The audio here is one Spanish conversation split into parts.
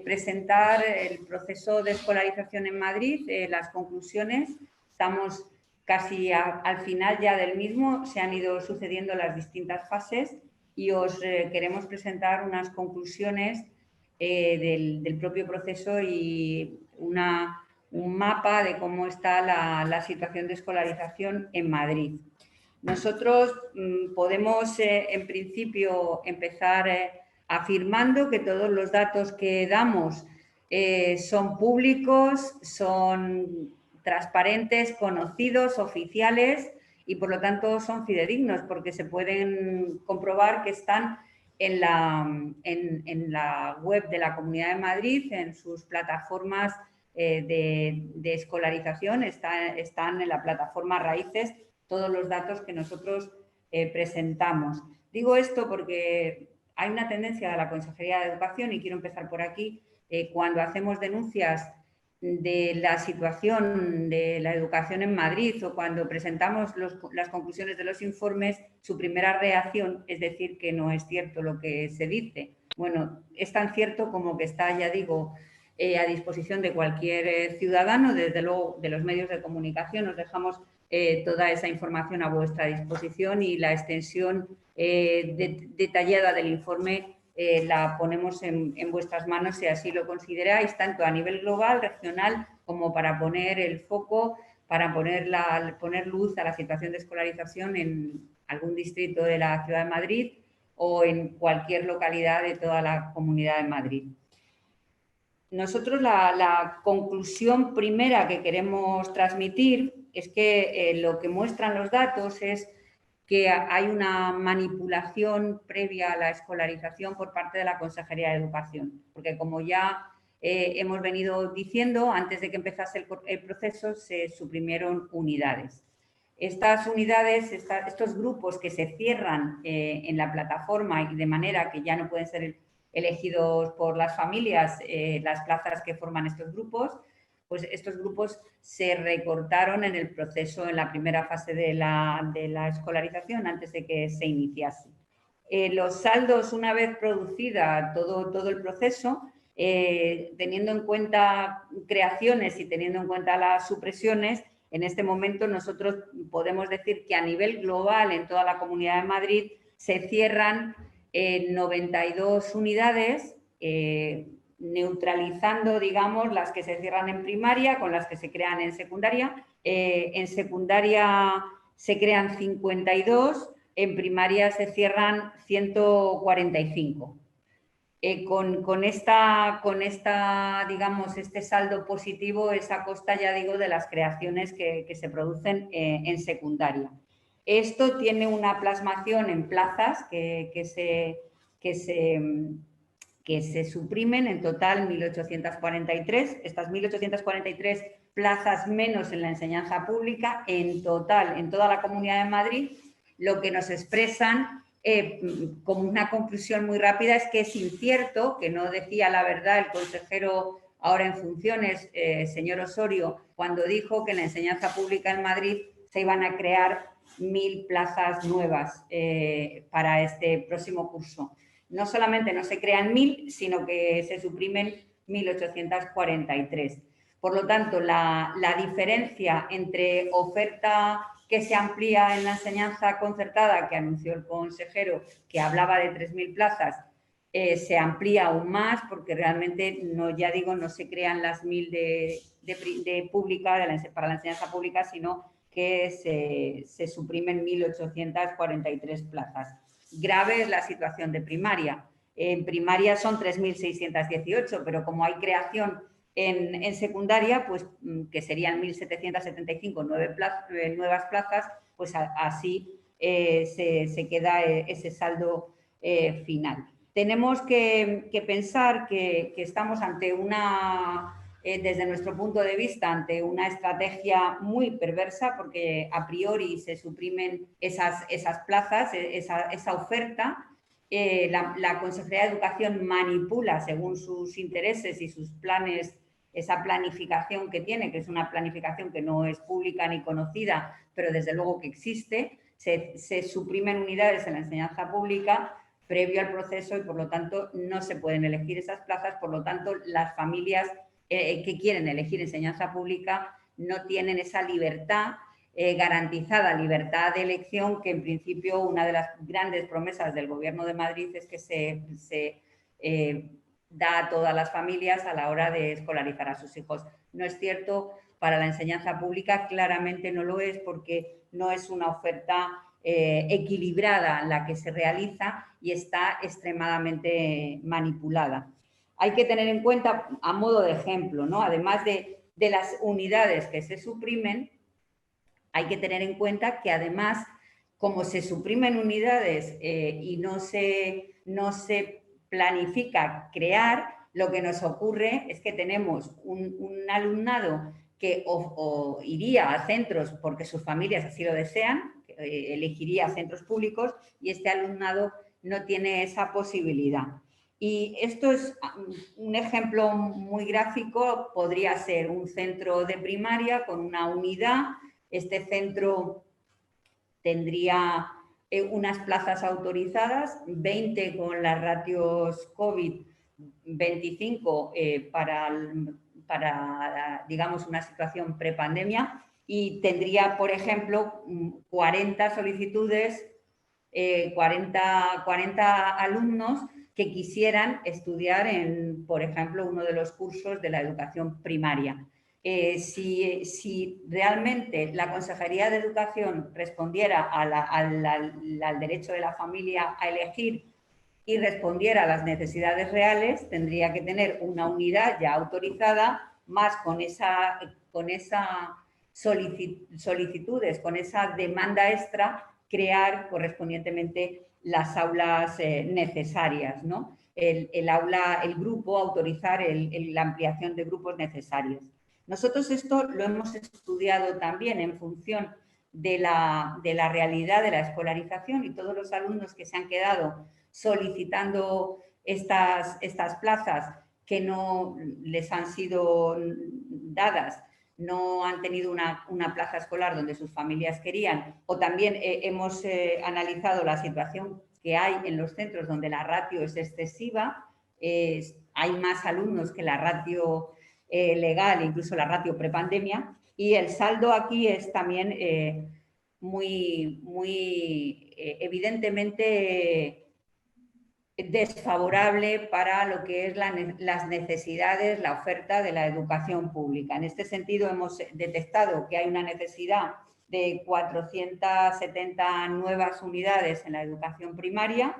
presentar el proceso de escolarización en Madrid, las conclusiones. Estamos casi al final ya del mismo, se han ido sucediendo las distintas fases y os queremos presentar unas conclusiones del propio proceso y un mapa de cómo está la situación de escolarización en Madrid. Nosotros podemos, en principio, empezar afirmando que todos los datos que damos son públicos, son transparentes, conocidos, oficiales y, por lo tanto, son fidedignos porque se pueden comprobar que están en la web de la Comunidad de Madrid, en sus plataformas de escolarización, están en la plataforma Raíces todos los datos que nosotros presentamos. Digo esto porque hay una tendencia de la Consejería de Educación, y quiero empezar por aquí, cuando hacemos denuncias de la situación de la educación en Madrid o cuando presentamos las conclusiones de los informes, su primera reacción es decir que no es cierto lo que se dice. Bueno, es tan cierto como que está, ya digo, a disposición de cualquier ciudadano. Desde luego, de los medios de comunicación os dejamos toda esa información a vuestra disposición y la extensión detallada del informe la ponemos en vuestras manos si así lo consideráis, tanto a nivel global, regional, como para poner el foco, para poner luz a la situación de escolarización en algún distrito de la Ciudad de Madrid o en cualquier localidad de toda la Comunidad de Madrid. Nosotros la conclusión primera que queremos transmitir es que lo que muestran los datos es que hay una manipulación previa a la escolarización por parte de la Consejería de Educación, porque como ya hemos venido diciendo, antes de que empezase el proceso se suprimieron unidades. Estas unidades, estos grupos que se cierran en la plataforma y de manera que ya no pueden ser elegidos por las familias las plazas que forman estos grupos, pues estos grupos se recortaron en el proceso, en la primera fase de la escolarización, antes de que se iniciase. Los saldos, una vez producida todo el proceso, teniendo en cuenta creaciones y teniendo en cuenta las supresiones, en este momento nosotros podemos decir que a nivel global en toda la Comunidad de Madrid se cierran 92 unidades, neutralizando, digamos, las que se cierran en primaria con las que se crean en secundaria. En secundaria se crean 52, en primaria se cierran 145. Con esta, digamos, este saldo positivo es a costa, ya digo, de las creaciones que se producen en secundaria. Esto tiene una plasmación en plazas que se suprimen, en total 1.843. Estas 1.843 plazas menos en la enseñanza pública, en total, en toda la Comunidad de Madrid, lo que nos expresan como una conclusión muy rápida es que es incierto, que no decía la verdad el consejero ahora en funciones, señor Osorio, cuando dijo que en la enseñanza pública en Madrid se iban a crear 1.000 plazas nuevas para este próximo curso. No solamente no se crean 1.000, sino que se suprimen 1.843. Por lo tanto, la diferencia entre oferta que se amplía en la enseñanza concertada, que anunció el consejero, que hablaba de 3.000 plazas, se amplía aún más porque realmente, no se crean las 1.000 para la enseñanza pública, sino que se suprimen 1.843 plazas. Grave es la situación de primaria. En primaria son 3.618, pero como hay creación en secundaria, pues que serían 1.775 nuevas plazas, pues así se queda ese saldo final. Tenemos que pensar que estamos ante desde nuestro punto de vista, ante una estrategia muy perversa, porque a priori se suprimen esas plazas, esa oferta. La Consejería de Educación manipula según sus intereses y sus planes esa planificación que tiene, que es una planificación que no es pública ni conocida, pero desde luego que existe. Se suprimen unidades en la enseñanza pública previo al proceso y por lo tanto no se pueden elegir esas plazas, por lo tanto las familias que quieren elegir enseñanza pública no tienen esa libertad garantizada, libertad de elección, que en principio una de las grandes promesas del Gobierno de Madrid es que se da a todas las familias a la hora de escolarizar a sus hijos. No es cierto, para la enseñanza pública claramente no lo es, porque no es una oferta equilibrada la que se realiza y está extremadamente manipulada. Hay que tener en cuenta, a modo de ejemplo, ¿no? Además de las unidades que se suprimen, hay que tener en cuenta que además, como se suprimen unidades y no se planifica crear, lo que nos ocurre es que tenemos un alumnado que o iría a centros porque sus familias así lo desean, elegiría centros públicos, y este alumnado no tiene esa posibilidad. Y esto es un ejemplo muy gráfico, podría ser un centro de primaria con una unidad. Este centro tendría unas plazas autorizadas, 20 con las ratios COVID, 25 para, digamos, una situación prepandemia, y tendría, por ejemplo, 40 solicitudes, 40 alumnos que quisieran estudiar en, por ejemplo, uno de los cursos de la educación primaria. Si realmente la Consejería de Educación respondiera al derecho de la familia a elegir y respondiera a las necesidades reales, tendría que tener una unidad ya autorizada, más con esa solicitudes, con esa demanda extra, crear correspondientemente las aulas necesarias, ¿no? El grupo, autorizar la ampliación de grupos necesarios. Nosotros esto lo hemos estudiado también en función de la realidad de la escolarización, y todos los alumnos que se han quedado solicitando estas plazas que no les han sido dadas, no han tenido una plaza escolar donde sus familias querían, o también hemos analizado la situación que hay en los centros donde la ratio es excesiva, hay más alumnos que la ratio legal, incluso la ratio prepandemia, y el saldo aquí es también muy evidentemente desfavorable para lo que es las necesidades, la oferta de la educación pública. En este sentido, hemos detectado que hay una necesidad de 470 nuevas unidades en la educación primaria,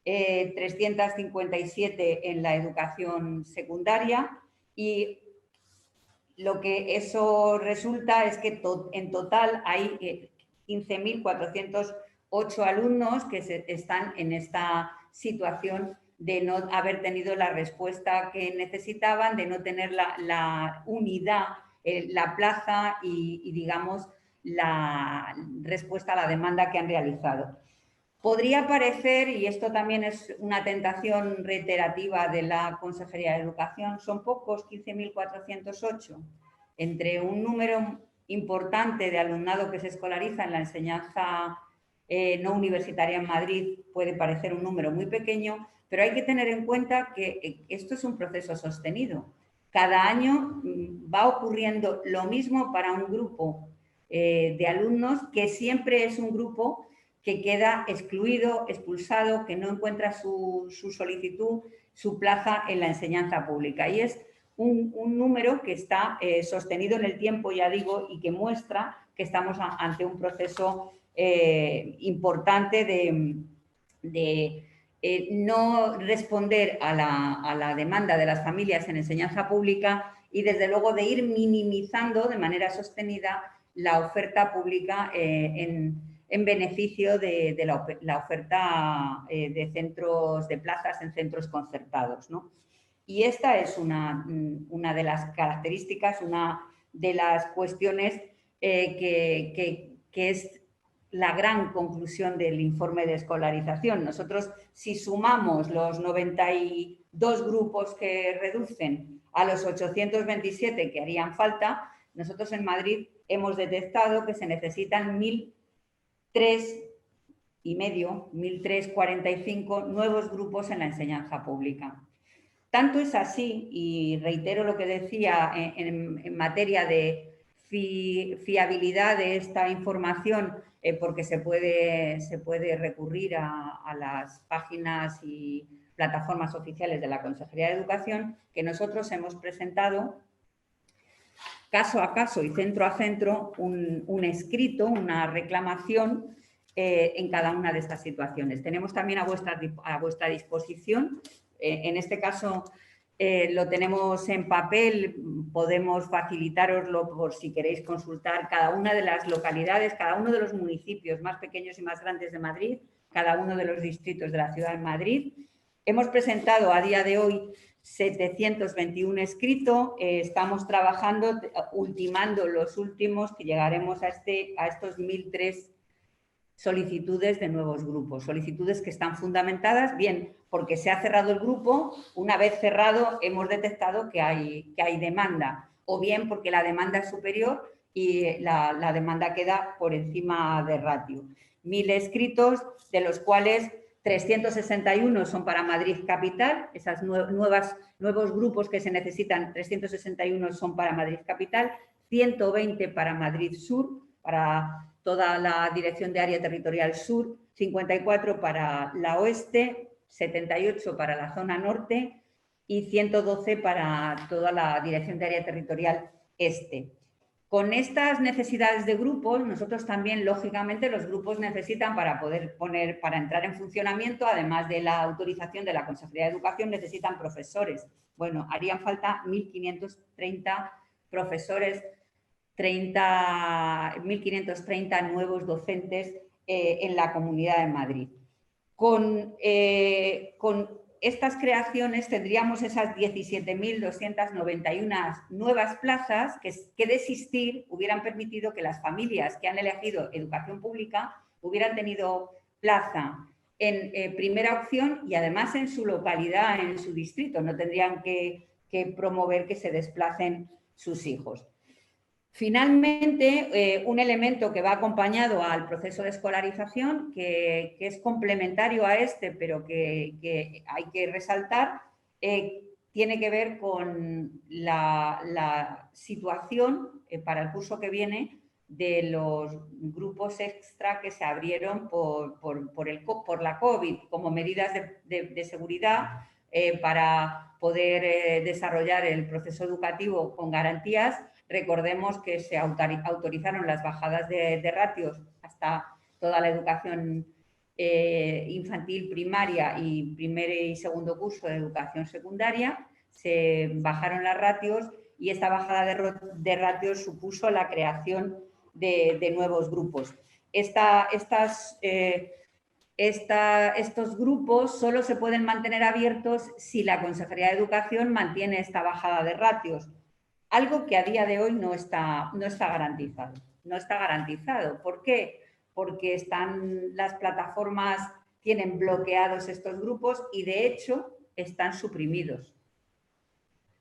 357 en la educación secundaria, y lo que eso resulta es que en total hay 15.408 alumnos que están en esta situación de no haber tenido la respuesta que necesitaban, de no tener la unidad, la plaza y, digamos, la respuesta a la demanda que han realizado. Podría parecer, y esto también es una tentación reiterativa de la Consejería de Educación, son pocos, 15.408, entre un número importante de alumnado que se escolariza en la enseñanza no universitaria en Madrid. Puede parecer un número muy pequeño, pero hay que tener en cuenta que esto es un proceso sostenido. Cada año va ocurriendo lo mismo para un grupo de alumnos, que siempre es un grupo que queda excluido, expulsado, que no encuentra su solicitud, su plaza en la enseñanza pública. Y es un número que está sostenido en el tiempo, ya digo, y que muestra que estamos ante un proceso importante de no responder a la demanda de las familias en enseñanza pública, y desde luego de ir minimizando de manera sostenida la oferta pública en beneficio de la oferta de centros, de plazas en centros concertados, ¿no? Y esta es una de las características, una de las cuestiones que es la gran conclusión del informe de escolarización. Nosotros, si sumamos los 92 grupos que reducen a los 827 que harían falta, nosotros en Madrid hemos detectado que se necesitan 1.003 1.345 nuevos grupos en la enseñanza pública. Tanto es así, y reitero lo que decía en materia de fiabilidad de esta información, porque se puede recurrir a las páginas y plataformas oficiales de la Consejería de Educación, que nosotros hemos presentado caso a caso y centro a centro un escrito, una reclamación en cada una de estas situaciones. Tenemos también a vuestra disposición, en este caso lo tenemos en papel, podemos facilitároslo por si queréis consultar cada una de las localidades, cada uno de los municipios más pequeños y más grandes de Madrid, cada uno de los distritos de la Ciudad de Madrid. Hemos presentado a día de hoy 721 escritos, estamos trabajando, ultimando los últimos, que llegaremos a estos 1.003 solicitudes de nuevos grupos, solicitudes que están fundamentadas, bien porque se ha cerrado el grupo, una vez cerrado hemos detectado que hay demanda, o bien porque la demanda es superior y la demanda queda por encima de ratio. 1.000 escritos, de los cuales 361 son para Madrid Capital, esos nuevos grupos que se necesitan, 361 son para Madrid Capital, 120 para Madrid Sur, para toda la Dirección de Área Territorial Sur, 54 para la Oeste, 78 para la zona Norte y 112 para toda la Dirección de Área Territorial Este. Con estas necesidades de grupos, nosotros también, lógicamente, los grupos necesitan para entrar en funcionamiento, además de la autorización de la Consejería de Educación, necesitan profesores. Bueno, harían falta 1.530 profesores, 1.530 nuevos docentes en la Comunidad de Madrid. Con estas creaciones tendríamos esas 17.291 nuevas plazas que de existir hubieran permitido que las familias que han elegido educación pública hubieran tenido plaza en primera opción y además en su localidad, en su distrito. No tendrían que promover que se desplacen sus hijos. Finalmente, un elemento que va acompañado al proceso de escolarización, que es complementario a este, pero que hay que resaltar, tiene que ver con la situación para el curso que viene de los grupos extra que se abrieron por la COVID como medidas de seguridad para poder desarrollar el proceso educativo con garantías. Recordemos que se autorizaron las bajadas de ratios hasta toda la educación infantil, primaria y primer y segundo curso de educación secundaria. Se bajaron las ratios y esta bajada de ratios supuso la creación de nuevos grupos. Estos grupos solo se pueden mantener abiertos si la Consejería de Educación mantiene esta bajada de ratios. Algo que a día de hoy no está garantizado. No está garantizado. ¿Por qué? Porque las plataformas tienen bloqueados estos grupos y, de hecho, están suprimidos.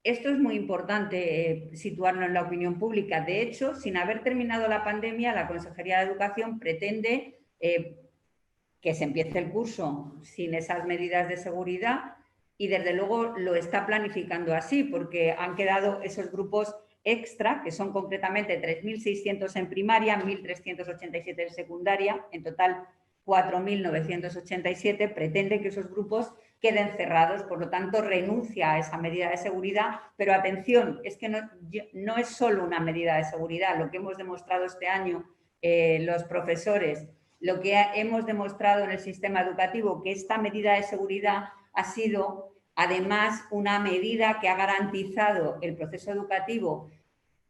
Esto es muy importante situarlo en la opinión pública. De hecho, sin haber terminado la pandemia, la Consejería de Educación pretende que se empiece el curso sin esas medidas de seguridad. Y desde luego lo está planificando así, porque han quedado esos grupos extra, que son concretamente 3.600 en primaria, 1.387 en secundaria, en total 4.987, pretende que esos grupos queden cerrados, por lo tanto renuncia a esa medida de seguridad, pero atención, es que no es solo una medida de seguridad, lo que hemos demostrado este año los profesores, lo que hemos demostrado en el sistema educativo, que esta medida de seguridad ha sido, además, una medida que ha garantizado el proceso educativo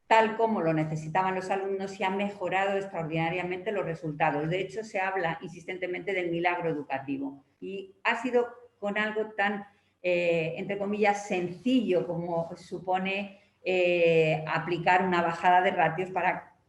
tal como lo necesitaban los alumnos y ha mejorado extraordinariamente los resultados. De hecho, se habla insistentemente del milagro educativo y ha sido con algo tan, entre comillas, sencillo como supone aplicar una bajada de ratios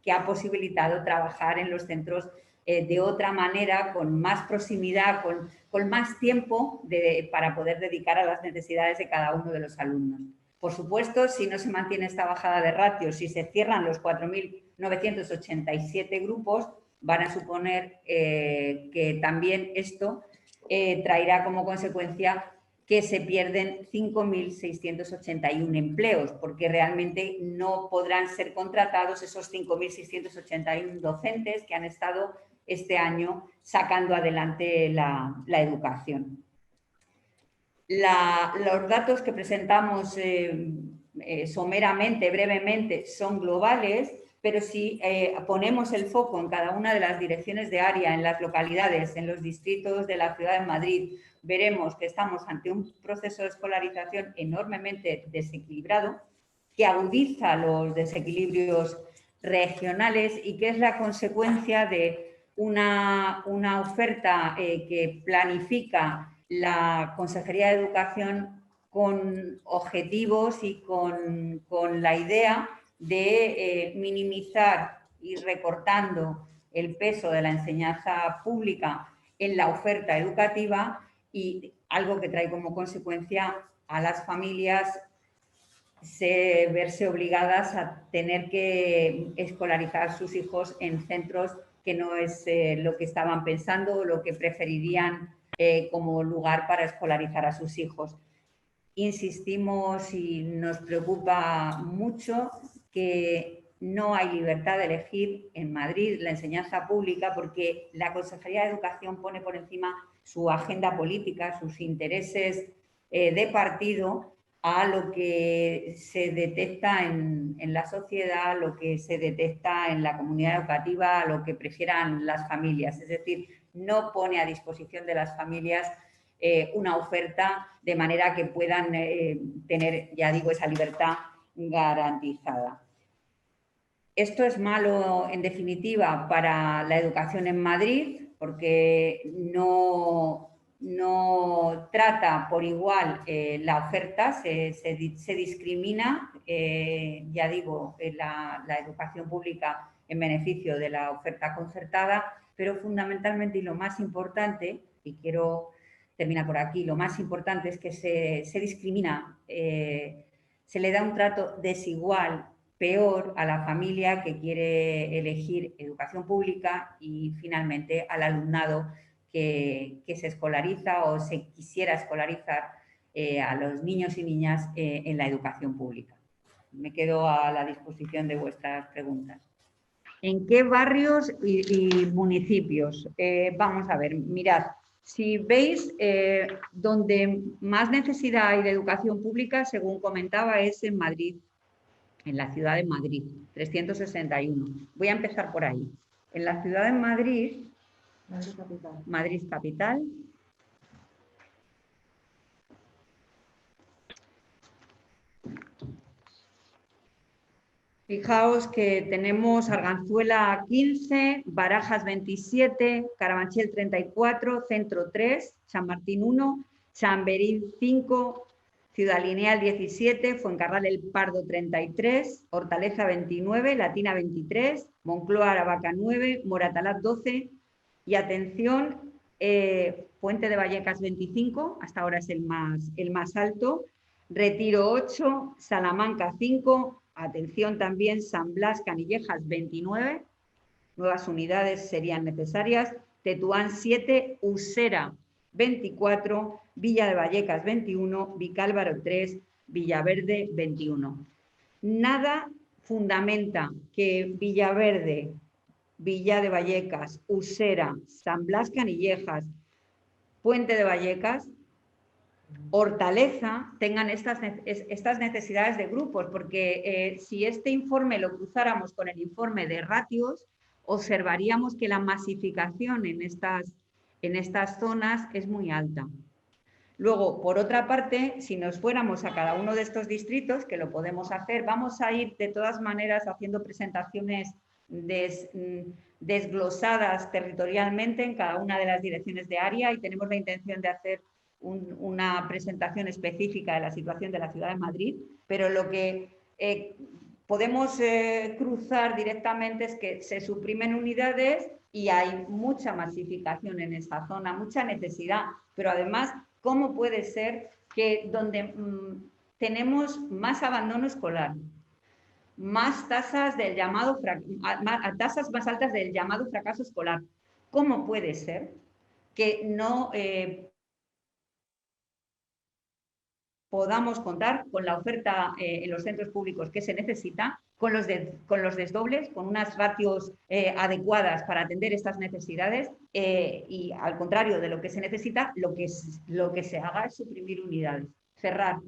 que ha posibilitado trabajar en los centros de otra manera, con más proximidad, con más tiempo para poder dedicar a las necesidades de cada uno de los alumnos. Por supuesto, si no se mantiene esta bajada de ratios, si se cierran los 4.987 grupos, van a suponer que también esto traerá como consecuencia que se pierden 5.681 empleos, porque realmente no podrán ser contratados esos 5.681 docentes que han estado este año sacando adelante la educación. Los datos que presentamos someramente, brevemente, son globales, pero si ponemos el foco en cada una de las direcciones de área, en las localidades, en los distritos de la ciudad de Madrid, veremos que estamos ante un proceso de escolarización enormemente desequilibrado, que agudiza los desequilibrios regionales y que es la consecuencia de una oferta que planifica la Consejería de Educación con objetivos y con la idea de minimizar y recortando el peso de la enseñanza pública en la oferta educativa, y algo que trae como consecuencia a las familias verse obligadas a tener que escolarizar a sus hijos en centros que no es lo que estaban pensando o lo que preferirían como lugar para escolarizar a sus hijos. Insistimos y nos preocupa mucho que no hay libertad de elegir en Madrid la enseñanza pública, porque la Consejería de Educación pone por encima su agenda política, sus intereses de partido, a lo que se detecta en la sociedad, lo que se detecta en la comunidad educativa, lo que prefieran las familias. Es decir, no pone a disposición de las familias una oferta de manera que puedan tener, ya digo, esa libertad garantizada. Esto es malo, en definitiva, para la educación en Madrid, porque no trata por igual la oferta, se discrimina, ya digo, la educación pública en beneficio de la oferta concertada, pero fundamentalmente, y lo más importante, y quiero terminar por aquí, lo más importante es que se discrimina, se le da un trato desigual, peor, a la familia que quiere elegir educación pública y finalmente al alumnado que se escolariza o se quisiera escolarizar a los niños y niñas en la educación pública. Me quedo a la disposición de vuestras preguntas. ¿En qué barrios y municipios? Vamos a ver, mirad, si veis, donde más necesidad hay de educación pública, según comentaba, es en Madrid, en la ciudad de Madrid, 361. Voy a empezar por ahí. En la ciudad de Madrid, Madrid capital. Fijaos que tenemos Arganzuela 15, Barajas 27, Carabanchel 34, Centro 3, San Martín 1, Chamberí 5, Ciudad Lineal 17, Fuencarral El Pardo 33, Hortaleza 29, Latina 23, Moncloa Aravaca 9, Moratalaz 12 y atención, Puente de Vallecas 25, hasta ahora es el más alto, Retiro 8, Salamanca 5, atención también, San Blas Canillejas 29, nuevas unidades serían necesarias, Tetuán 7, Usera 24, Villa de Vallecas 21, Vicálvaro 3, Villaverde 21. Nada fundamenta que Villaverde, Villa de Vallecas, Usera, San Blas Canillejas, Puente de Vallecas, Hortaleza tengan estas necesidades de grupos, porque si este informe lo cruzáramos con el informe de ratios, observaríamos que la masificación en estas zonas es muy alta. Luego, por otra parte, si nos fuéramos a cada uno de estos distritos, que lo podemos hacer, vamos a ir de todas maneras haciendo presentaciones desglosadas territorialmente en cada una de las direcciones de área, y tenemos la intención de hacer una presentación específica de la situación de la ciudad de Madrid, pero lo que podemos cruzar directamente es que se suprimen unidades y hay mucha masificación en esa zona, mucha necesidad, pero además, ¿cómo puede ser que donde tenemos más abandono escolar, más tasas del llamado tasas más altas del llamado fracaso escolar. ¿Cómo puede ser que no podamos contar con la oferta en los centros públicos que se necesita, con los desdobles, con unas ratios adecuadas para atender estas necesidades y al contrario de lo que se necesita, lo que se haga es suprimir unidades, cerrar,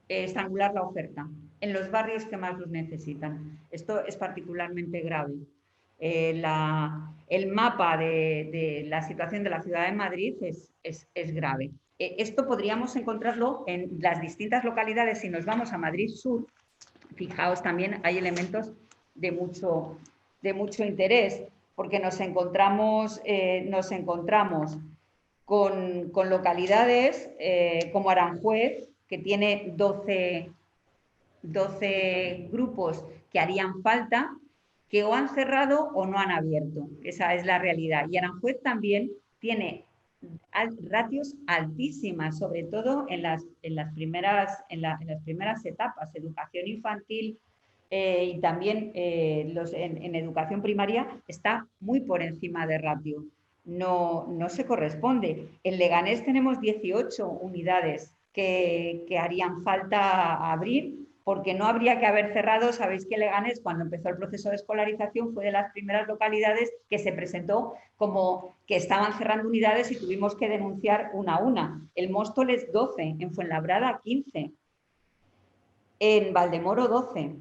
estrangular la oferta en los barrios que más los necesitan? Esto es particularmente grave. El mapa de la situación de la ciudad de Madrid es grave. Esto podríamos encontrarlo en las distintas localidades. Si nos vamos a Madrid Sur, fijaos, también hay elementos de mucho interés, porque nos encontramos con localidades como Aranjuez, que tiene 12 grupos que harían falta, que o han cerrado o no han abierto. Esa es la realidad. Y Aranjuez también tiene ratios altísimas, sobre todo en las primeras etapas, educación infantil y también en educación primaria está muy por encima de ratio. No se corresponde. En Leganés tenemos 18 unidades que harían falta abrir, porque no habría que haber cerrado. Sabéis que Leganés, cuando empezó el proceso de escolarización, fue de las primeras localidades que se presentó como que estaban cerrando unidades y tuvimos que denunciar una a una. El Móstoles 12, en Fuenlabrada 15, en Valdemoro 12.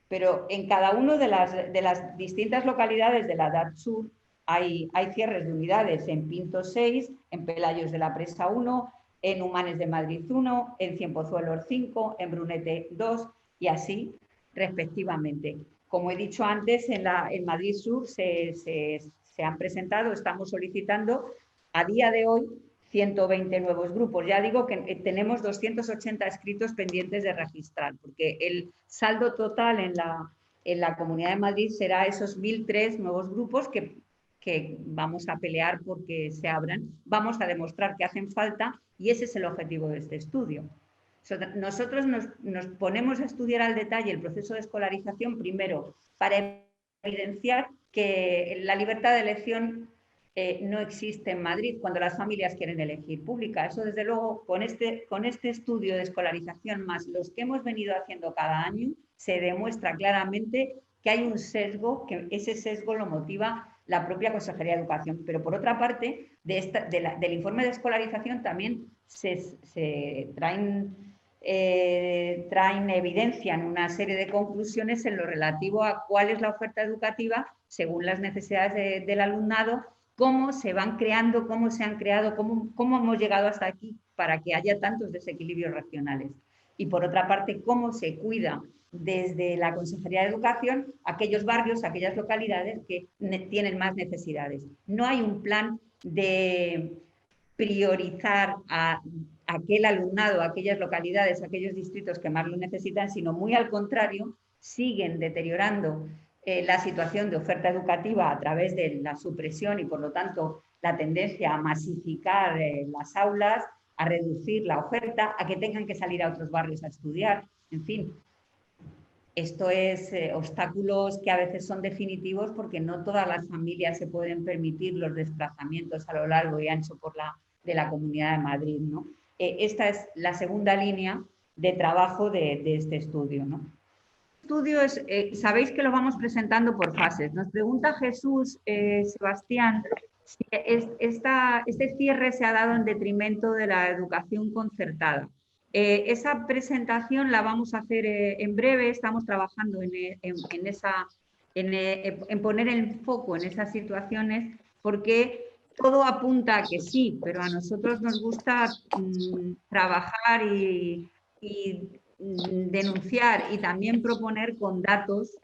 Pero en cada una de las distintas localidades de la DAT Sur hay cierres de unidades: en Pinto 6, en Pelayos de la Presa 1, en Humanes de Madrid 1, en Cienpozuelos 5, en Brunete 2 y así respectivamente. Como he dicho antes, en Madrid Sur se han presentado, estamos solicitando a día de hoy 120 nuevos grupos. Ya digo que tenemos 280 escritos pendientes de registrar, porque el saldo total en la Comunidad de Madrid será esos 1.003 nuevos grupos que vamos a pelear porque se abran. Vamos a demostrar que hacen falta y ese es el objetivo de este estudio. Nosotros nos ponemos a estudiar al detalle el proceso de escolarización, primero para evidenciar que la libertad de elección no existe en Madrid cuando las familias quieren elegir pública. Eso, desde luego, con este estudio de escolarización más los que hemos venido haciendo cada año, se demuestra claramente que hay un sesgo, que ese sesgo lo motiva la propia Consejería de Educación. Pero, por otra parte, del informe de escolarización también se traen evidencian una serie de conclusiones en lo relativo a cuál es la oferta educativa según las necesidades del alumnado, cómo se van creando, cómo se han creado, cómo hemos llegado hasta aquí para que haya tantos desequilibrios regionales. Y por otra parte, cómo se cuida desde la Consejería de Educación aquellos barrios, aquellas localidades que tienen más necesidades. No hay un plan de priorizar a aquel alumnado, a aquellas localidades, a aquellos distritos que más lo necesitan, sino muy al contrario, siguen deteriorando la situación de oferta educativa a través de la supresión y, por lo tanto, la tendencia a masificar las aulas, a reducir la oferta, a que tengan que salir a otros barrios a estudiar. En fin, esto es obstáculos que a veces son definitivos, porque no todas las familias se pueden permitir los desplazamientos a lo largo y ancho de la Comunidad de Madrid, ¿no? Esta es la segunda línea de trabajo de este estudio, ¿no? Estudio sabéis que lo vamos presentando por fases. Nos pregunta Jesús Sebastián si este cierre se ha dado en detrimento de la educación concertada. Esa presentación la vamos a hacer en breve. Estamos trabajando en poner el foco en esas situaciones, porque todo apunta a que sí, pero a nosotros nos gusta trabajar y denunciar y también proponer con datos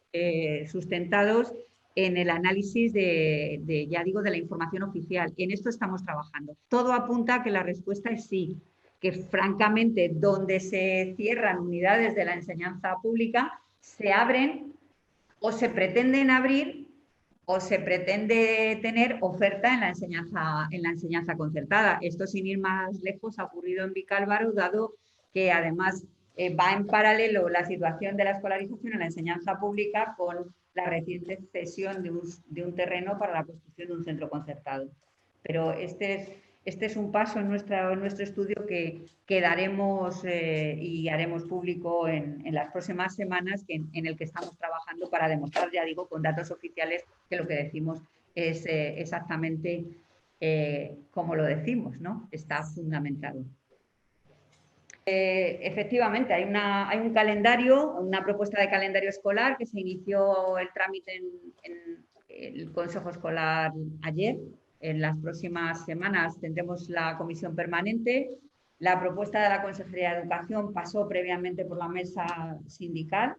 sustentados en el análisis de la información oficial. En esto estamos trabajando. Todo apunta a que la respuesta es sí, que francamente donde se cierran unidades de la enseñanza pública se abren o se pretenden abrir o se pretende tener oferta en la enseñanza concertada. Esto, sin ir más lejos, ha ocurrido en Vicálvaro, dado que además va en paralelo la situación de la escolarización en la enseñanza pública con la reciente cesión de un terreno para la construcción de un centro concertado. Pero este es un paso en nuestro estudio que daremos y haremos público en las próximas semanas, en el que estamos trabajando para demostrar, ya digo, con datos oficiales que lo que decimos es exactamente como lo decimos, ¿no? Está fundamentado. Efectivamente, hay un calendario, una propuesta de calendario escolar que se inició el trámite en el Consejo Escolar ayer. En las próximas semanas tendremos la comisión permanente. La propuesta de la Consejería de Educación pasó previamente por la mesa sindical.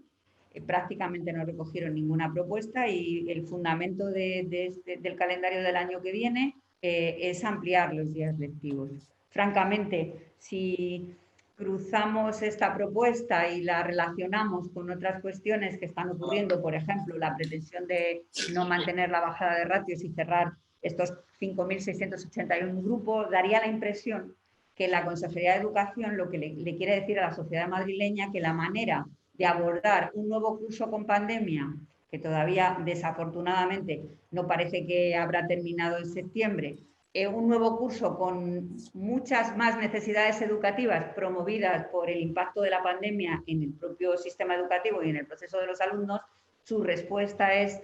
Prácticamente no recogieron ninguna propuesta y el fundamento del calendario del año que viene es ampliar los días lectivos. Francamente, si cruzamos esta propuesta y la relacionamos con otras cuestiones que están ocurriendo, por ejemplo, la pretensión de no mantener la bajada de ratios y cerrar estos 5.681 grupos, daría la impresión que la Consejería de Educación lo que le quiere decir a la sociedad madrileña que la manera de abordar un nuevo curso con pandemia, que todavía desafortunadamente no parece que habrá terminado en septiembre, un nuevo curso con muchas más necesidades educativas promovidas por el impacto de la pandemia en el propio sistema educativo y en el proceso de los alumnos, su respuesta es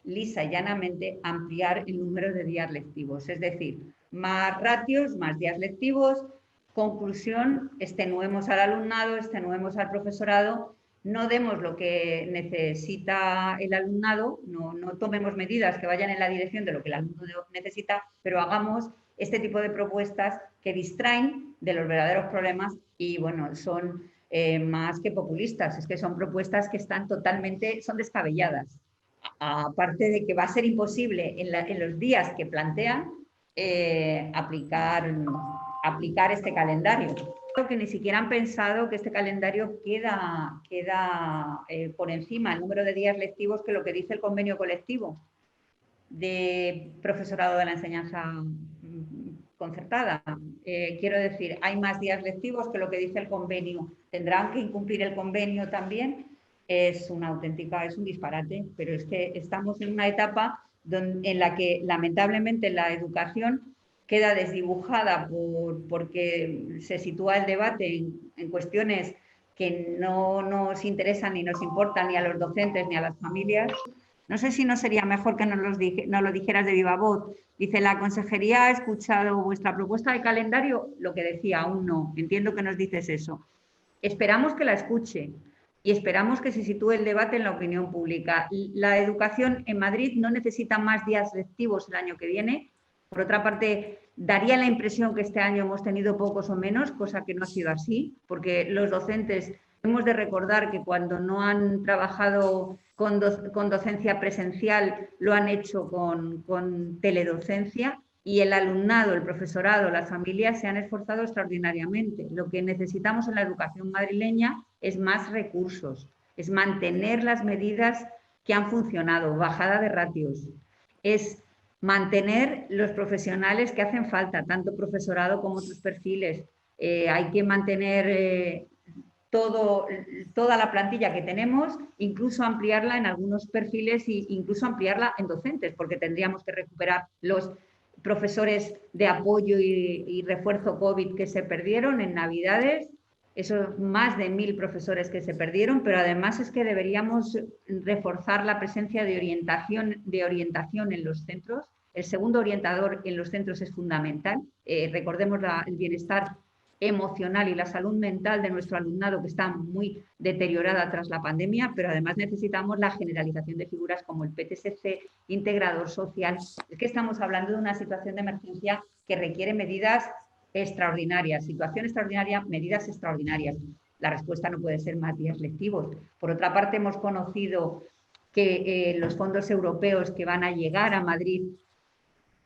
lisa y llanamente ampliar el número de días lectivos. Es decir, más ratios, más días lectivos. Conclusión, extenuemos al alumnado, extenuemos al profesorado, no demos lo que necesita el alumnado, no tomemos medidas que vayan en la dirección de lo que el alumno necesita, pero hagamos este tipo de propuestas que distraen de los verdaderos problemas y, bueno, son más que populistas, es que son propuestas que están totalmente, son descabelladas. Aparte de que va a ser imposible en los días que plantean aplicar este calendario. Creo que ni siquiera han pensado que este calendario queda por encima el número de días lectivos que lo que dice el convenio colectivo de profesorado de la enseñanza concertada. Quiero decir, hay más días lectivos que lo que dice el convenio. ¿Tendrán que incumplir el convenio también? Es un disparate, pero es que estamos en una etapa en la que lamentablemente la educación queda desdibujada porque se sitúa el debate en cuestiones que no nos interesan ni nos importan ni a los docentes ni a las familias. No sé si no sería mejor que nos lo dijeras de viva voz. Dice, la consejería ha escuchado vuestra propuesta de calendario, lo que decía, aún no. Entiendo que nos dices eso. Esperamos que la escuche y esperamos que se sitúe el debate en la opinión pública. La educación en Madrid no necesita más días lectivos el año que viene. Por otra parte, daría la impresión que este año hemos tenido pocos o menos, cosa que no ha sido así, porque los docentes hemos de recordar que cuando no han trabajado con docencia presencial lo han hecho con teledocencia y el alumnado, el profesorado, las familias se han esforzado extraordinariamente. Lo que necesitamos en la educación madrileña es más recursos, es mantener las medidas que han funcionado, bajada de ratios, es mantener los profesionales que hacen falta, tanto profesorado como otros perfiles. Hay que mantener toda la plantilla que tenemos, incluso ampliarla en algunos perfiles e incluso ampliarla en docentes, porque tendríamos que recuperar los profesores de apoyo y refuerzo COVID que se perdieron en Navidades, esos más de 1.000 profesores que se perdieron, pero además es que deberíamos reforzar la presencia de orientación en los centros. El segundo orientador en los centros es fundamental. Recordemos el bienestar emocional y la salud mental de nuestro alumnado, que está muy deteriorada tras la pandemia, pero además necesitamos la generalización de figuras como el PTSC, integrador social. Es que estamos hablando de una situación de emergencia que requiere medidas extraordinarias, situación extraordinaria, medidas extraordinarias. La respuesta no puede ser más días lectivos. Por otra parte, hemos conocido que los fondos europeos que van a llegar a Madrid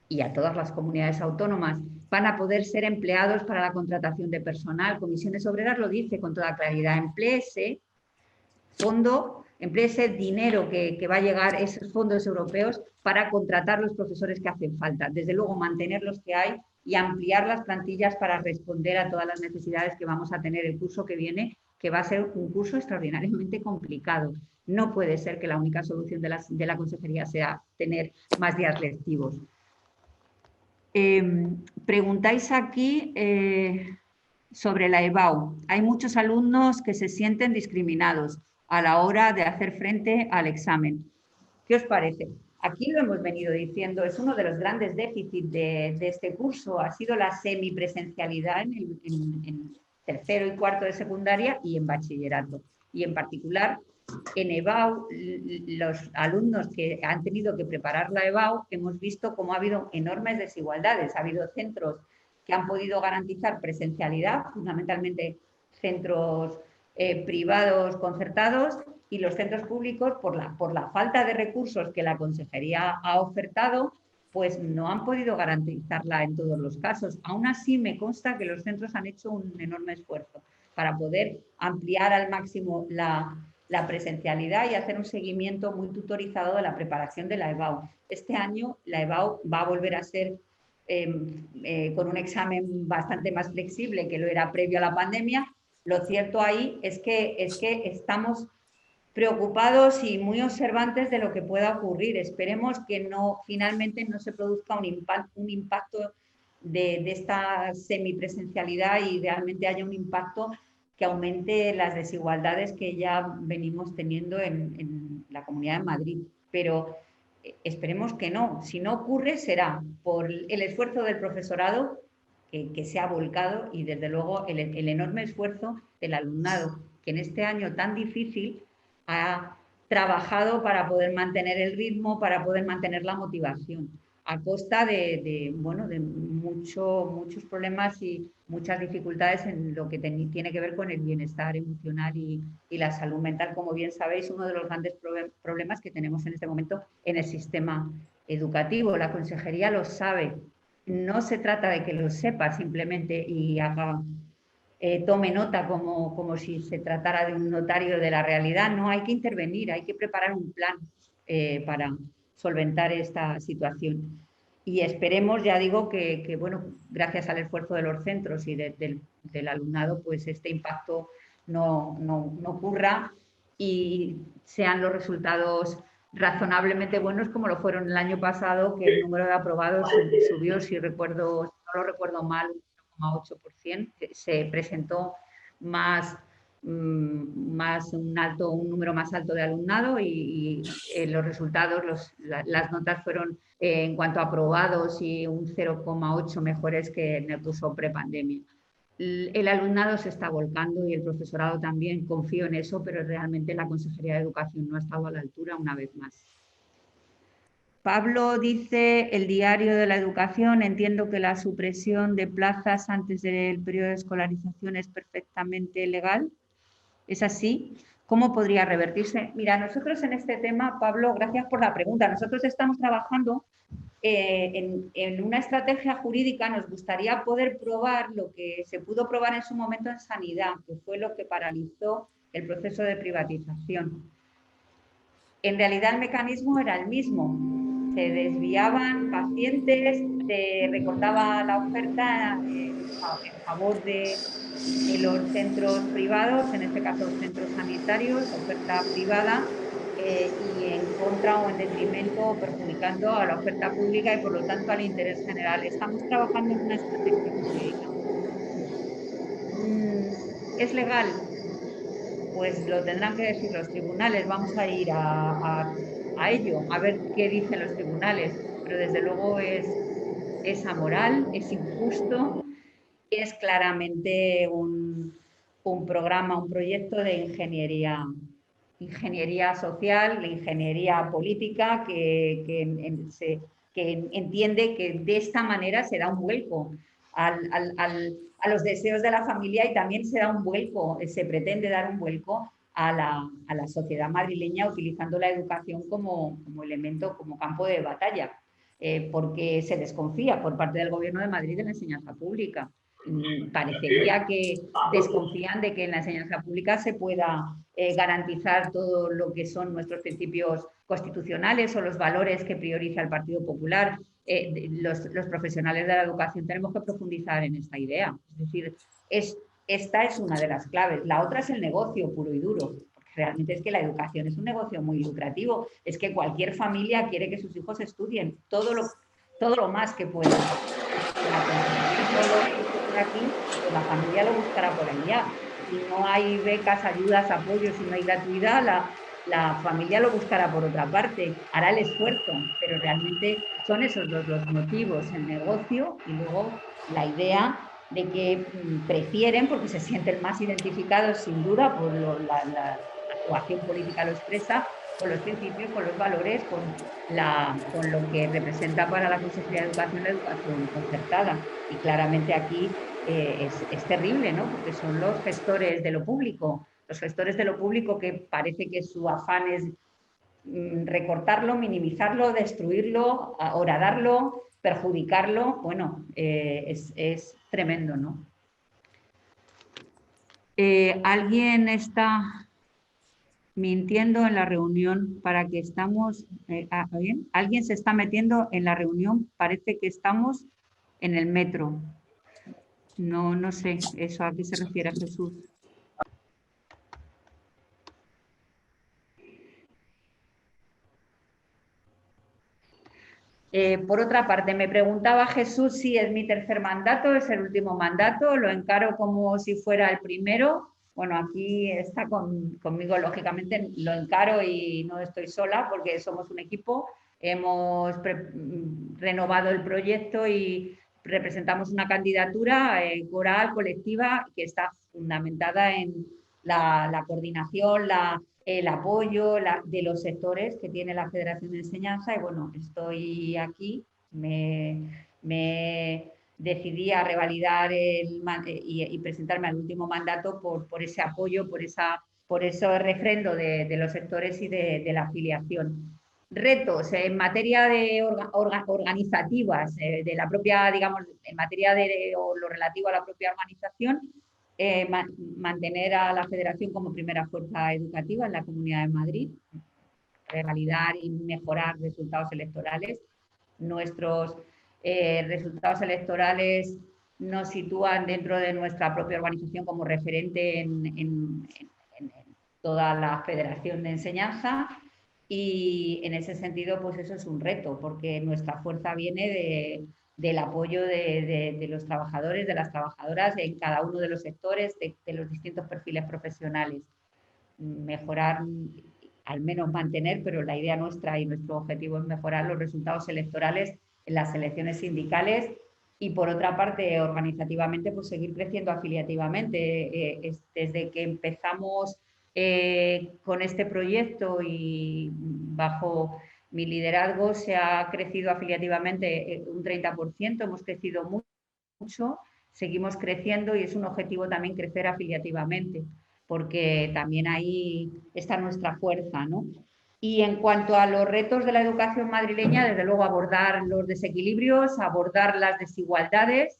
y a todas las comunidades autónomas van a poder ser empleados para la contratación de personal. Comisiones Obreras lo dice con toda claridad. Empléese dinero que va a llegar, esos fondos europeos, para contratar los profesores que hacen falta. Desde luego, mantener los que hay y ampliar las plantillas para responder a todas las necesidades que vamos a tener el curso que viene que va a ser un curso extraordinariamente complicado. No puede ser que la única solución de la consejería sea tener más días lectivos. Preguntáis aquí sobre la EBAU. Hay muchos alumnos que se sienten discriminados a la hora de hacer frente al examen. ¿Qué os parece? Aquí lo hemos venido diciendo, es uno de los grandes déficits de este curso, ha sido la semipresencialidad en tercero y cuarto de secundaria y en bachillerato. Y en particular, en EBAU, los alumnos que han tenido que preparar la EBAU, hemos visto cómo ha habido enormes desigualdades. Ha habido centros que han podido garantizar presencialidad, fundamentalmente centros privados concertados, y los centros públicos, por la falta de recursos que la consejería ha ofertado, pues no han podido garantizarla en todos los casos. Aún así, me consta que los centros han hecho un enorme esfuerzo para poder ampliar al máximo la presencialidad y hacer un seguimiento muy tutorizado de la preparación de la EBAU. Este año la EBAU va a volver a ser con un examen bastante más flexible que lo era previo a la pandemia. Lo cierto ahí es que estamos preocupados y muy observantes de lo que pueda ocurrir. Esperemos que finalmente no se produzca un impacto de esta semipresencialidad y realmente haya un impacto que aumente las desigualdades que ya venimos teniendo en la Comunidad de Madrid. Pero esperemos que no. Si no ocurre, será por el esfuerzo del profesorado que se ha volcado y, desde luego, el enorme esfuerzo del alumnado, que en este año tan difícil ha trabajado para poder mantener el ritmo, para poder mantener la motivación, a costa de muchos problemas y muchas dificultades en lo que tiene que ver con el bienestar emocional y la salud mental. Como bien sabéis, uno de los grandes problemas que tenemos en este momento en el sistema educativo. La consejería lo sabe. No se trata de que lo sepa simplemente y tome nota como si se tratara de un notario de la realidad. No, hay que intervenir, hay que preparar un plan para solventar esta situación. Y esperemos, ya digo, que bueno, gracias al esfuerzo de los centros y del alumnado, pues este impacto no ocurra y sean los resultados razonablemente buenos, como lo fueron el año pasado, que el número de aprobados subió, si no lo recuerdo mal, 1,8%. Se presentó un número más alto de alumnado y los resultados, las notas fueron en cuanto a aprobados y un 0,8 mejores que en el curso prepandemia. El alumnado se está volcando y el profesorado también, confío en eso, pero realmente la Consejería de Educación no ha estado a la altura una vez más. Pablo dice, el diario de la educación, entiendo que la supresión de plazas antes del periodo de escolarización es perfectamente legal. ¿Es así? ¿Cómo podría revertirse? Mira, nosotros en este tema, Pablo, gracias por la pregunta. Nosotros estamos trabajando en una estrategia jurídica. Nos gustaría poder probar lo que se pudo probar en su momento en sanidad, que fue lo que paralizó el proceso de privatización. En realidad el mecanismo era el mismo. Se desviaban pacientes, se recortaba la oferta en favor de los centros privados, en este caso centros sanitarios, oferta privada, y en contra o en detrimento, perjudicando a la oferta pública y por lo tanto al interés general. Estamos trabajando en una estrategia jurídica. ¿Es legal? Pues lo tendrán que decir los tribunales. Vamos a ir a ello, a ver qué dicen los tribunales. Pero desde luego es amoral, es injusto, es claramente un programa, un proyecto de ingeniería social, de ingeniería política, que entiende que de esta manera se da un vuelco a los deseos de la familia y también se da un vuelco, se pretende dar un vuelco a la sociedad madrileña utilizando la educación como elemento, como campo de batalla, porque se desconfía por parte del Gobierno de Madrid de la enseñanza pública. Parecería que desconfían de que en la enseñanza pública se pueda garantizar todo lo que son nuestros principios constitucionales o los valores que prioriza el Partido Popular. Los profesionales de la educación tenemos que profundizar en esta idea. Es decir, es esta es una de las claves. La otra es el negocio puro y duro. Porque realmente es que la educación es un negocio muy lucrativo. Es que cualquier familia quiere que sus hijos estudien todo lo más que puedan. Aquí, pues la familia lo buscará por allá. Si no hay becas, ayudas, apoyos, si no hay gratuidad, la familia lo buscará por otra parte, hará el esfuerzo, pero realmente son esos los motivos, el negocio y luego la idea de que prefieren, porque se sienten más identificados sin duda, por la actuación política lo expresa, con los principios, con los valores, con lo que representa para la Consejería de Educación la educación concertada. Y claramente aquí es terrible, ¿no? Porque son los gestores de lo público, que parece que su afán es recortarlo, minimizarlo, destruirlo, horadarlo, perjudicarlo. Bueno, es tremendo, ¿no? ¿Alguien está mintiendo en la reunión para que estamos... ¿bien? Alguien se está metiendo en la reunión, parece que estamos en el metro. No, no sé, ¿eso a qué se refiere, Jesús? Por otra parte, me preguntaba Jesús si es mi tercer mandato, es el último mandato, lo encaro como si fuera el primero. Bueno, aquí está conmigo, lógicamente lo encaro y no estoy sola porque somos un equipo. Hemos renovado el proyecto y representamos una candidatura coral, colectiva, que está fundamentada en la coordinación, el apoyo de los sectores que tiene la Federación de Enseñanza. Y bueno, estoy aquí, me decidí a revalidar y presentarme al último mandato por ese apoyo, por ese refrendo de los sectores y de la afiliación. Retos en materia de organizativas, de la propia, digamos, en materia de lo relativo a la propia organización, mantener a la Federación como primera fuerza educativa en la Comunidad de Madrid, revalidar y mejorar resultados electorales. Nuestros resultados electorales nos sitúan dentro de nuestra propia organización como referente en toda la Federación de Enseñanza, y en ese sentido pues eso es un reto, porque nuestra fuerza viene del apoyo de los trabajadores, de las trabajadoras en cada uno de los sectores, de los distintos perfiles profesionales. Mejorar, al menos mantener, pero la idea nuestra y nuestro objetivo es mejorar los resultados electorales en las elecciones sindicales, y por otra parte, organizativamente, pues seguir creciendo afiliativamente. Desde que empezamos con este proyecto y bajo mi liderazgo se ha crecido afiliativamente un 30%, hemos crecido mucho, seguimos creciendo y es un objetivo también crecer afiliativamente, porque también ahí está nuestra fuerza, ¿no? Y en cuanto a los retos de la educación madrileña, desde luego abordar los desequilibrios, abordar las desigualdades,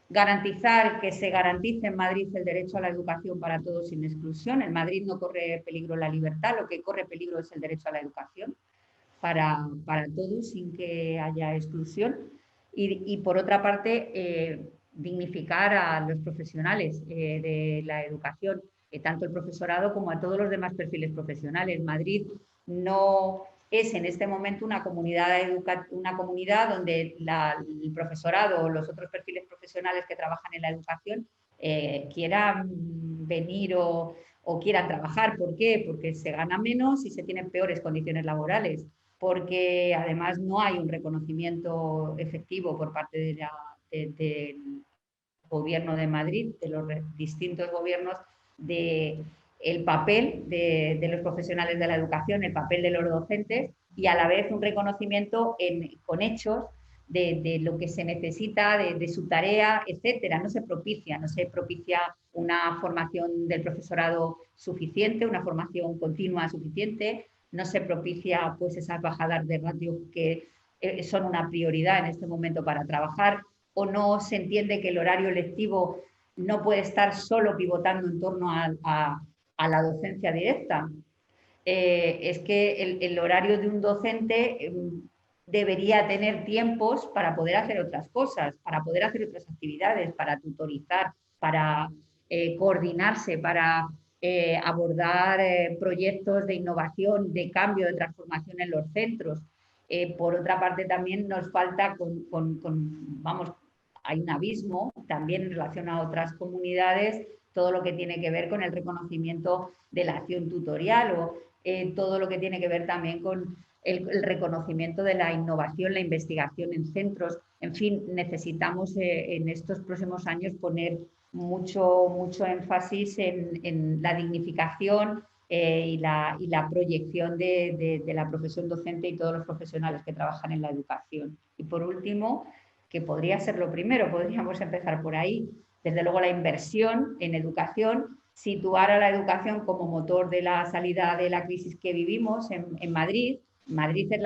garantizar que se garantice en Madrid el derecho a la educación para todos sin exclusión. En Madrid no corre peligro la libertad, lo que corre peligro es el derecho a la educación para todos sin que haya exclusión. Y por otra parte, dignificar a los profesionales de la educación, tanto el profesorado como a todos los demás perfiles profesionales. Madrid no es en este momento una comunidad donde el profesorado o los otros perfiles profesionales que trabajan en la educación quieran venir o quieran trabajar. ¿Por qué? Porque se gana menos y se tienen peores condiciones laborales, porque además no hay un reconocimiento efectivo por parte del Gobierno de Madrid, de los distintos gobiernos, de el papel de los profesionales de la educación, el papel de los docentes, y a la vez un reconocimiento con hechos de lo que se necesita, de su tarea, etcétera. No se propicia una formación del profesorado suficiente, una formación continua suficiente, no se propicia pues esas bajadas de ratio que son una prioridad en este momento para trabajar, o no se entiende que el horario lectivo no puede estar solo pivotando en torno a la docencia directa. Es que el horario de un docente debería tener tiempos para poder hacer otras cosas, para poder hacer otras actividades, para tutorizar, para coordinarse para abordar proyectos de innovación, de cambio, de transformación en los centros. Por otra parte, también nos falta, vamos, hay un abismo también en relación a otras comunidades, todo lo que tiene que ver con el reconocimiento de la acción tutorial o todo lo que tiene que ver también con el reconocimiento de la innovación, la investigación en centros. En fin, necesitamos en estos próximos años poner mucho énfasis en la dignificación y la proyección de la profesión docente y todos los profesionales que trabajan en la educación. Y por último, que podría ser lo primero, podríamos empezar por ahí, desde luego la inversión en educación, situar a la educación como motor de la salida de la crisis que vivimos en Madrid. Madrid es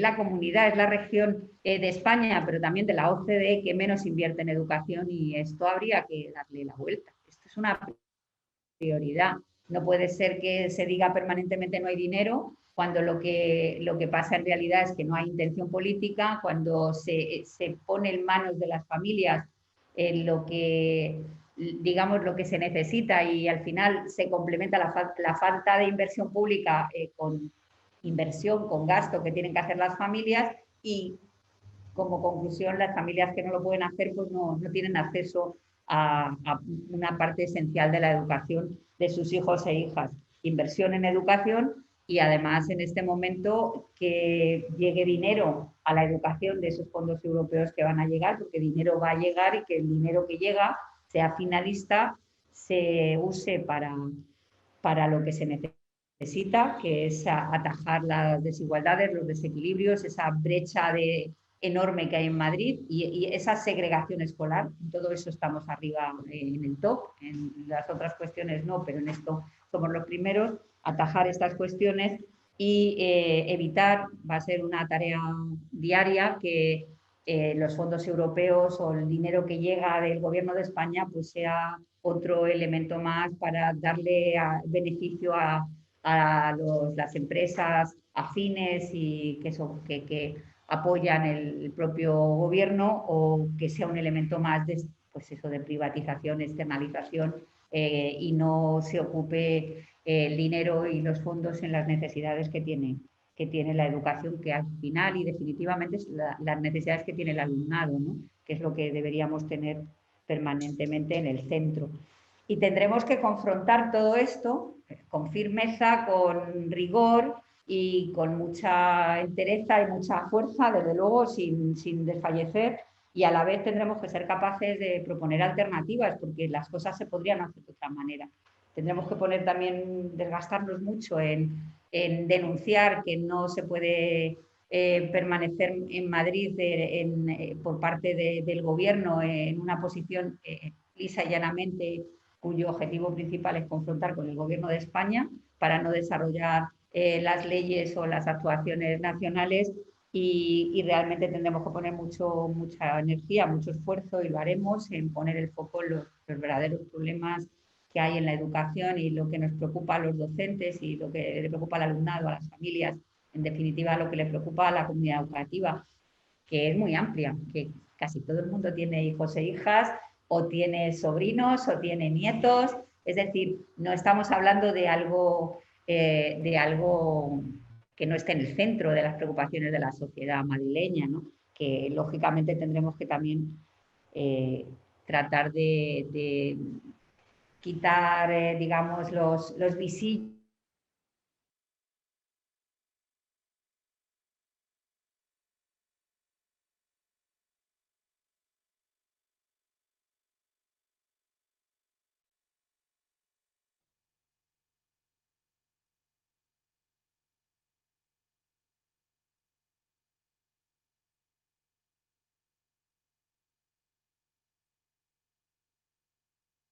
la comunidad, es la región de España, pero también de la OCDE que menos invierte en educación y esto habría que darle la vuelta. Esto es una prioridad. No puede ser que se diga permanentemente no hay dinero cuando lo que pasa en realidad es que no hay intención política, cuando se pone en manos de las familias lo que, digamos, lo que se necesita y al final se complementa la falta de inversión pública con inversión, con gasto que tienen que hacer las familias y como conclusión las familias que no lo pueden hacer pues no tienen acceso a una parte esencial de la educación de sus hijos e hijas. Inversión en educación y además en este momento que llegue dinero a la educación de esos fondos europeos que van a llegar, porque dinero va a llegar y que el dinero que llega sea finalista, se use para lo que se necesita, que es atajar las desigualdades, los desequilibrios, esa brecha enorme que hay en Madrid y esa segregación escolar. En todo eso estamos arriba en el top, en las otras cuestiones no, pero en esto somos los primeros, atajar estas cuestiones y evitar, va a ser una tarea diaria, que los fondos europeos o el dinero que llega del gobierno de España pues sea otro elemento más para darle beneficio a las empresas afines y que apoyan el propio gobierno o que sea un elemento más de, pues eso, de privatización, externalización y no se ocupe el dinero y los fondos en las necesidades que tiene la educación, que al final y definitivamente es las necesidades que tiene el alumnado, ¿no? Que es lo que deberíamos tener permanentemente en el centro. Y tendremos que confrontar todo esto con firmeza, con rigor y con mucha entereza y mucha fuerza, desde luego, sin desfallecer, y a la vez tendremos que ser capaces de proponer alternativas, porque las cosas se podrían hacer de otra manera. Tendremos que poner también, desgastarnos mucho en denunciar que no se puede permanecer en Madrid por parte del gobierno en una posición lisa y llanamente cuyo objetivo principal es confrontar con el gobierno de España para no desarrollar las leyes o las actuaciones nacionales y realmente tendremos que poner mucha energía, mucho esfuerzo y lo haremos en poner el foco en los verdaderos problemas que hay en la educación y lo que nos preocupa a los docentes y lo que le preocupa al alumnado, a las familias, en definitiva lo que le preocupa a la comunidad educativa, que es muy amplia, que casi todo el mundo tiene hijos e hijas o tiene sobrinos o tiene nietos, es decir, no estamos hablando de algo que no esté en el centro de las preocupaciones de la sociedad madrileña, ¿no? Que lógicamente tendremos que también tratar de quitar, digamos, los visillos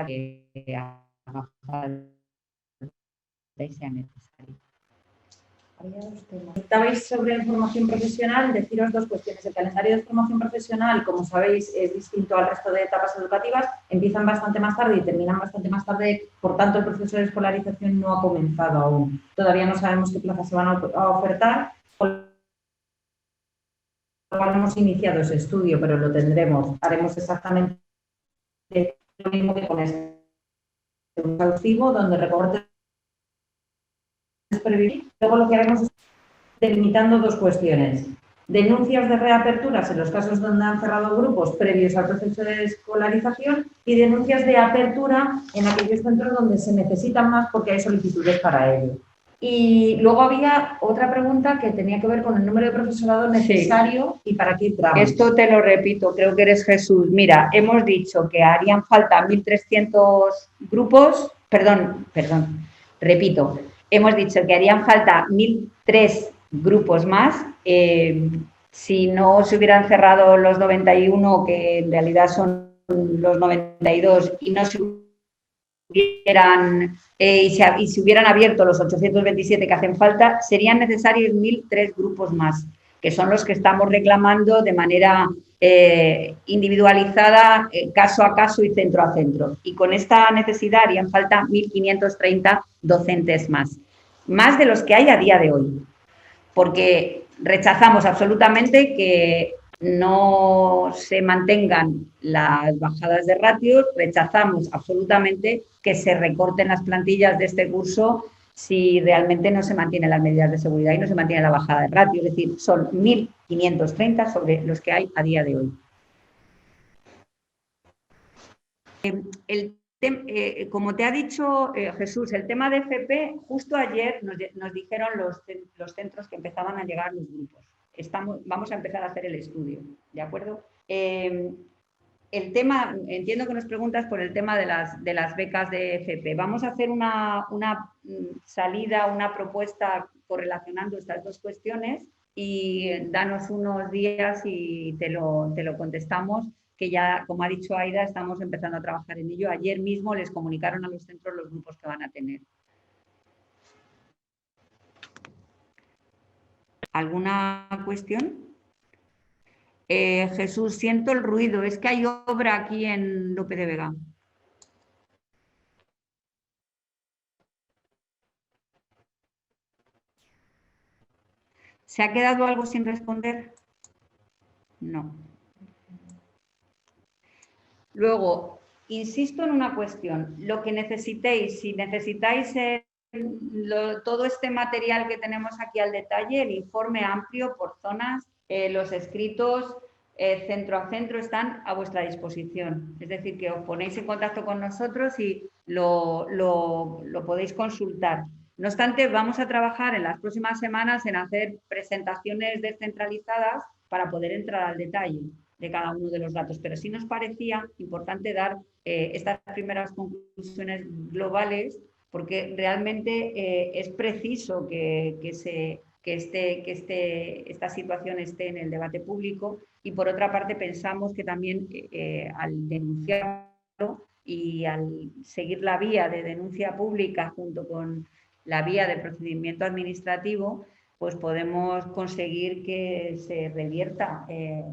que sea necesario. Comentabais sobre formación profesional, deciros dos cuestiones. El calendario de formación profesional, como sabéis, es distinto al resto de etapas educativas, empiezan bastante más tarde y terminan bastante más tarde, por tanto el proceso de escolarización no ha comenzado aún. Todavía no sabemos qué plazas se van a ofertar, con lo cual hemos iniciado ese estudio, pero lo tendremos. Haremos exactamente lo mismo que con este exhaustivo donde recortes previstos. Luego lo que haremos es delimitando dos cuestiones. Denuncias de reaperturas en los casos donde han cerrado grupos previos al proceso de escolarización y denuncias de apertura en aquellos centros donde se necesitan más porque hay solicitudes para ello. Y luego había otra pregunta que tenía que ver con el número de profesorado necesario y para qué tramos. Esto te lo repito, creo que eres Jesús. Mira, hemos dicho que harían falta 1.300 grupos, repito, hemos dicho que harían falta 1.003 grupos más. Si no se hubieran cerrado los 91, que en realidad son los 92, y no se hubieran y se hubieran abierto los 827 que hacen falta, serían necesarios 1.003 grupos más, que son los que estamos reclamando de manera individualizada, caso a caso y centro a centro. Y con esta necesidad harían falta 1.530 docentes más de los que hay a día de hoy, porque rechazamos absolutamente que no se mantengan las bajadas de ratios, rechazamos absolutamente que se recorten las plantillas de este curso si realmente no se mantienen las medidas de seguridad y no se mantiene la bajada de ratio. Es decir, son 1.530 sobre los que hay a día de hoy. Como te ha dicho Jesús, el tema de FP, justo ayer nos dijeron los centros que empezaban a llegar los grupos. Vamos a empezar a hacer el estudio, ¿de acuerdo? El tema, entiendo que nos preguntas por el tema de las becas de FP. Vamos a hacer una salida, una propuesta correlacionando estas dos cuestiones y danos unos días y te lo contestamos, que ya, como ha dicho Aida, estamos empezando a trabajar en ello. Ayer mismo les comunicaron a los centros los grupos que van a tener. ¿Alguna cuestión? Jesús, siento el ruido. Es que hay obra aquí en Lope de Vega. ¿Se ha quedado algo sin responder? No. Luego, insisto en una cuestión. Lo que necesitéis, si necesitáis todo este material que tenemos aquí al detalle, el informe amplio por zonas, los escritos centro a centro están a vuestra disposición. Es decir, que os ponéis en contacto con nosotros y lo podéis consultar. No obstante, vamos a trabajar en las próximas semanas en hacer presentaciones descentralizadas para poder entrar al detalle de cada uno de los datos, pero sí nos parecía importante dar estas primeras conclusiones globales, porque realmente es preciso que esta situación esté en el debate público, y por otra parte pensamos que también al denunciarlo y al seguir la vía de denuncia pública junto con la vía de procedimiento administrativo, pues podemos conseguir que se revierta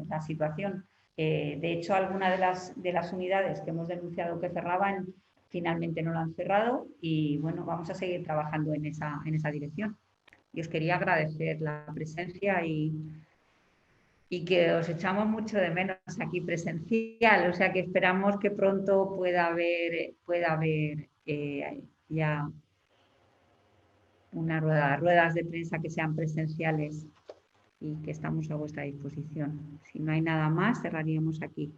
la situación. De hecho, algunas de las unidades que hemos denunciado que cerraban finalmente no lo han cerrado y bueno, vamos a seguir trabajando en esa dirección. Y os quería agradecer la presencia y que os echamos mucho de menos aquí presencial, o sea que esperamos que pronto pueda haber ya ruedas de prensa que sean presenciales y que estamos a vuestra disposición. Si no hay nada más, cerraríamos aquí.